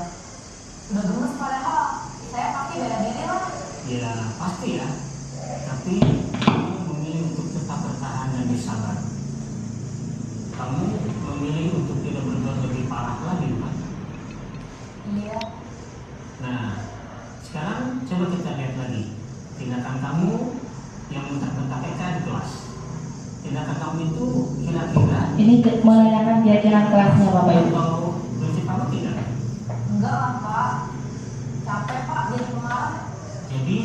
Udah gemes padahal. Saya pasti bela diri lah. Ya pasti ya. Tapi kamu memilih untuk tetap bertahan dan bersabar. Kamu memilih untuk tidak berbuat lebih parah lagi, Pak. Iya. Nah, sekarang coba kita lihat lagi tindakan kamu yang bentak-bentak Eka di kelas. Tindakan kamu itu kira-kira Ini menanyakan keyakinan kelasnya Bapak Ibu. atau prinsip apa tidak? Enggak lah Pak. Capek Pak jadi pemarah. Jadi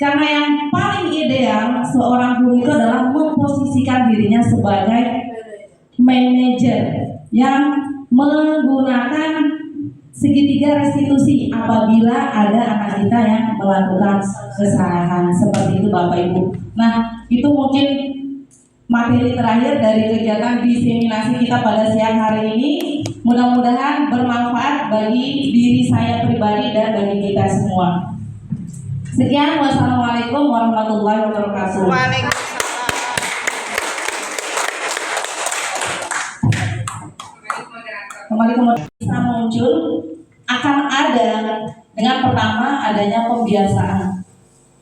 Karena yang paling ideal seorang guru itu adalah memposisikan dirinya sebagai manajer yang menggunakan segitiga restitusi apabila ada anak kita yang melakukan kesalahan seperti itu Bapak Ibu. Nah, itu mungkin materi terakhir dari kegiatan diseminasi kita pada siang hari ini. Mudah-mudahan bermanfaat bagi diri saya pribadi dan bagi kita semua. Sekian, wassalamualaikum warahmatullahi wabarakatuh. Waalaikumsalam. tapi kemudian bisa muncul akan ada dengan pertama adanya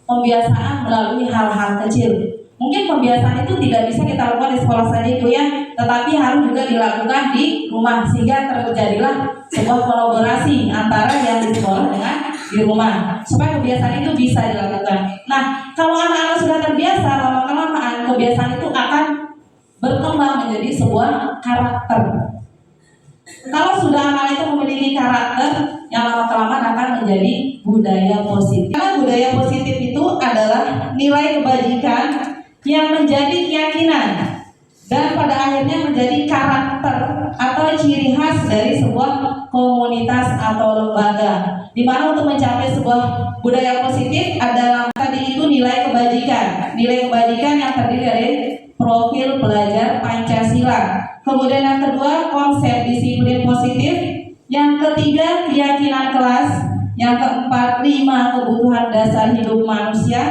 pembiasaan melalui hal-hal kecil. Mungkin pembiasaan itu tidak bisa kita lakukan di sekolah saja itu ya, tetapi harus juga dilakukan di rumah sehingga terjadilah sebuah kolaborasi antara yang di sekolah dengan di rumah supaya kebiasaan itu bisa dilakukan. Nah, kalau anak-anak sudah terbiasa, lama-kelamaan kebiasaan itu akan berkembang menjadi sebuah karakter. Kalau sudah anak itu memiliki karakter, yang lama-kelamaan akan menjadi budaya positif. Karena budaya positif itu adalah nilai kebajikan yang menjadi keyakinan dan pada akhirnya menjadi karakter atau ciri khas dari sebuah komunitas atau lembaga. Di mana untuk mencapai sebuah budaya positif adalah tadi itu nilai kebajikan yang terdiri dari profil pelajar Pancasila. Kemudian yang kedua konsep disiplin positif, yang ketiga keyakinan kelas, yang keempat 5 kebutuhan dasar hidup manusia,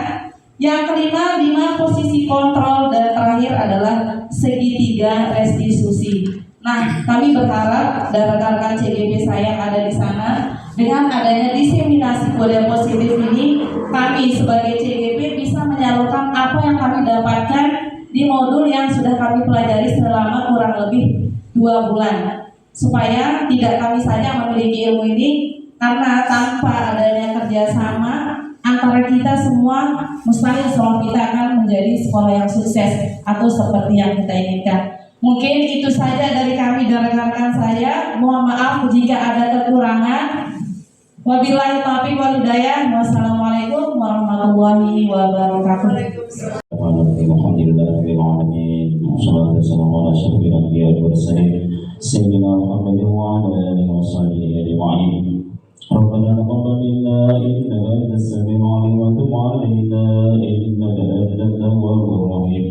yang kelima 5 posisi kontrol, dan terakhir adalah segitiga restitusi. Nah, kami berharap dari rekan-rekan CGP saya yang ada di sana, dengan adanya diseminasi budaya positif ini, kami sebagai CGP bisa menyalurkan apa yang kami dapatkan di modul yang sudah kami pelajari selama kurang lebih 2 bulan. Supaya tidak kami saja memiliki ilmu ini, karena tanpa adanya kerjasama antara kita semua, mustahil sekolah kita akan menjadi sekolah yang sukses atau seperti yang kita inginkan. Mungkin itu saja dari kami dan rekan-rekan saya. Mohon maaf jika ada kekurangan. Wabillahi taufiq wal hidayah. Wassalamualaikum warahmatullahi wabarakatuh. سيدنا محمد وعلى آله وصحبه أجمعين. ربنا تقبل منا إنك أنت السميع العليم وتب علينا إنك أنت التواب الرحيم.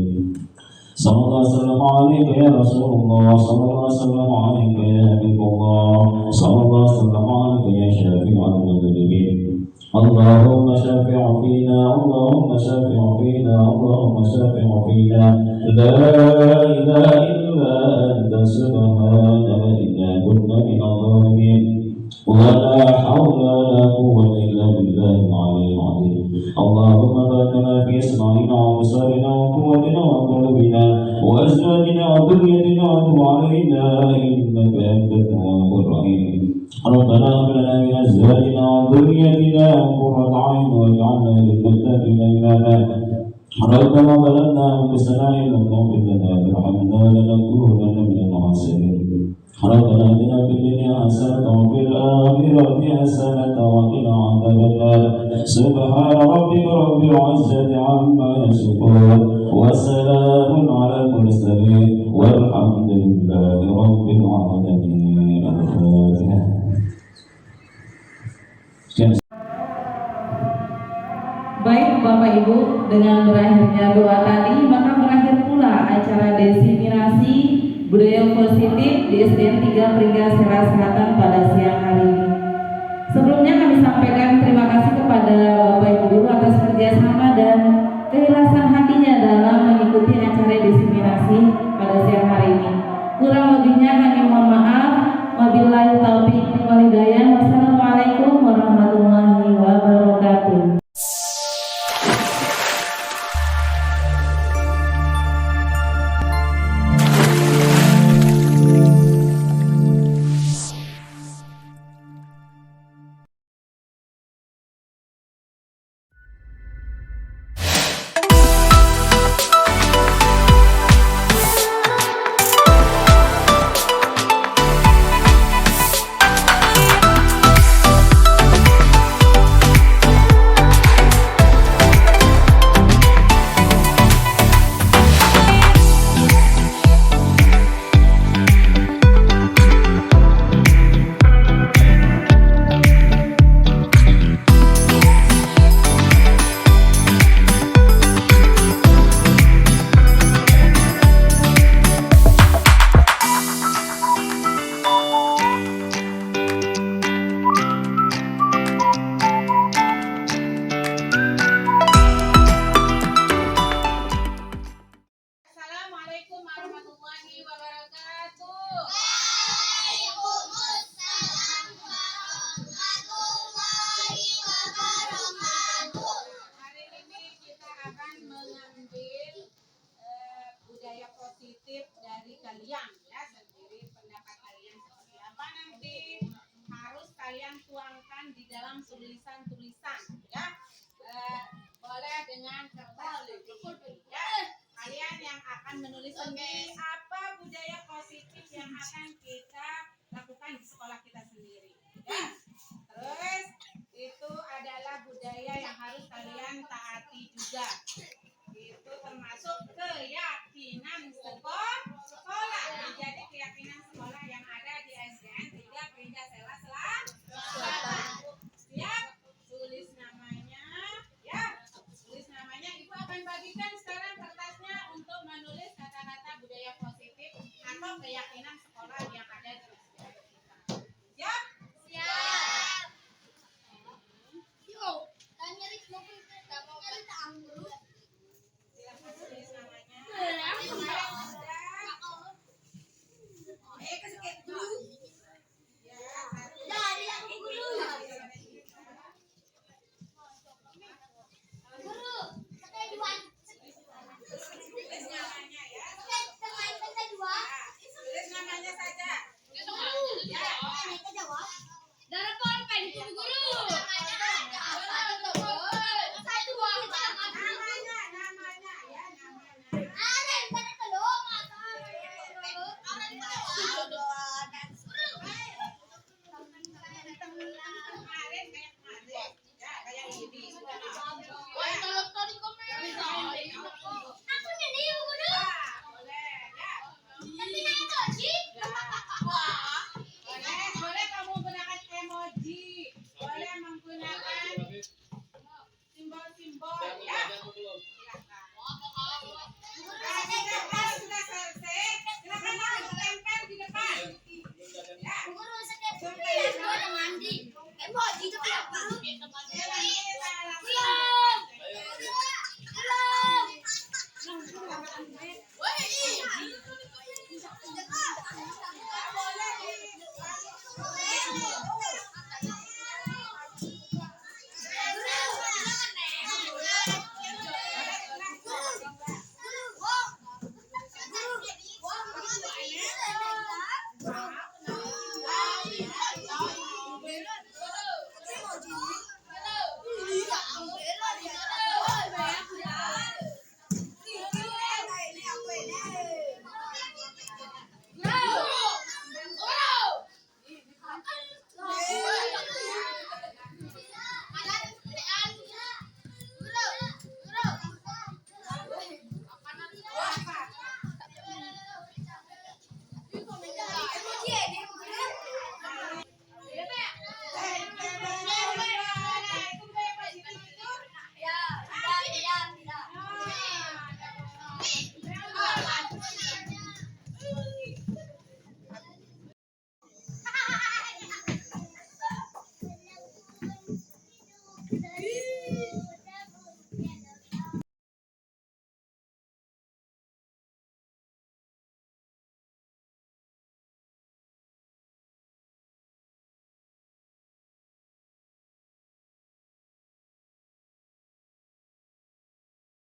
صلى الله وسلم عليك يا رسول الله، صلى الله وسلم عليك يا حبيب الله، صلى الله وسلم عليك يا شافع المذنبين. اللهم شافع فينا، اللهم شافع فينا، اللهم شافع فينا. لا إله إلا أنت سبحانك إنا كنا من الظالمين. ولا حول ولا قوة إلا بالله العلي العظيم. اللهم بارك لنا في أسماعنا وأبصارنا وقوتنا وقلوبنا وأزواجنا وذريتنا وتب علينا إنك أنت التواب الرحيم. ربنا هب لنا من أزواجنا وذريتنا قرة أعين واجعلنا للمتقين إماما. ربنا ظلمنا أنفسنا إن لم تغفر لنا وترحمنا لنكونن من الخاسرين. ربنا آتنا في الدنيا حسنة وفي الآخرة حسنة وقنا عذاب النار. سبحان ربك رب العزة عما يصفون وسلام على المرسلين والحمد لله رب العالمين. الفاتحة. Baik Bapak Ibu, dengan berakhirnya doa tadi, maka berakhir pula acara diseminasi budaya positif di SDN 3 Peringkat Serah Selatan pada siang hari ini. Sebelumnya kami sampaikan terima kasih kepada Bapak Ibu Guru atas kerjasama dan keikhlasan hatinya dalam mengikuti acara diseminasi pada siang hari ini. Kurang lebihnya kami mohon maaf. Wabillahi taufiq wal hidayah. Wassalamualaikum warahmatullahi wabarakatuh. Assalamualaikum warahmatullahi wabarakatuh. keyakinan sekolah yang ada di sekolah kita. Siap? Siap. Yuk, tanya Rizmo pun tidak mau kita ambil. Silakan tulis namanya. Kesekip dulu. Ya, Dari aku dulu. Guru, kita dua. tulis namanya ya. Kita dua. Tulis namanya saja. Ya, kita jawab. Darah pulpen guru. Namanya ya, namanya. Aren, kita tolong. Kemarin kayak kemarin. Ya, kayak gini. Aku nyanyi guru. Boleh, ya. Tapi naik toji. Boleh kamu gunakan emoji. Boleh menggunakan simbol-simbol ya. Sudah selesai. Silakan langsung tempel di depan. Ya. Guru setiap kuliah gua ada mandi. Emoji itu apa? Belum.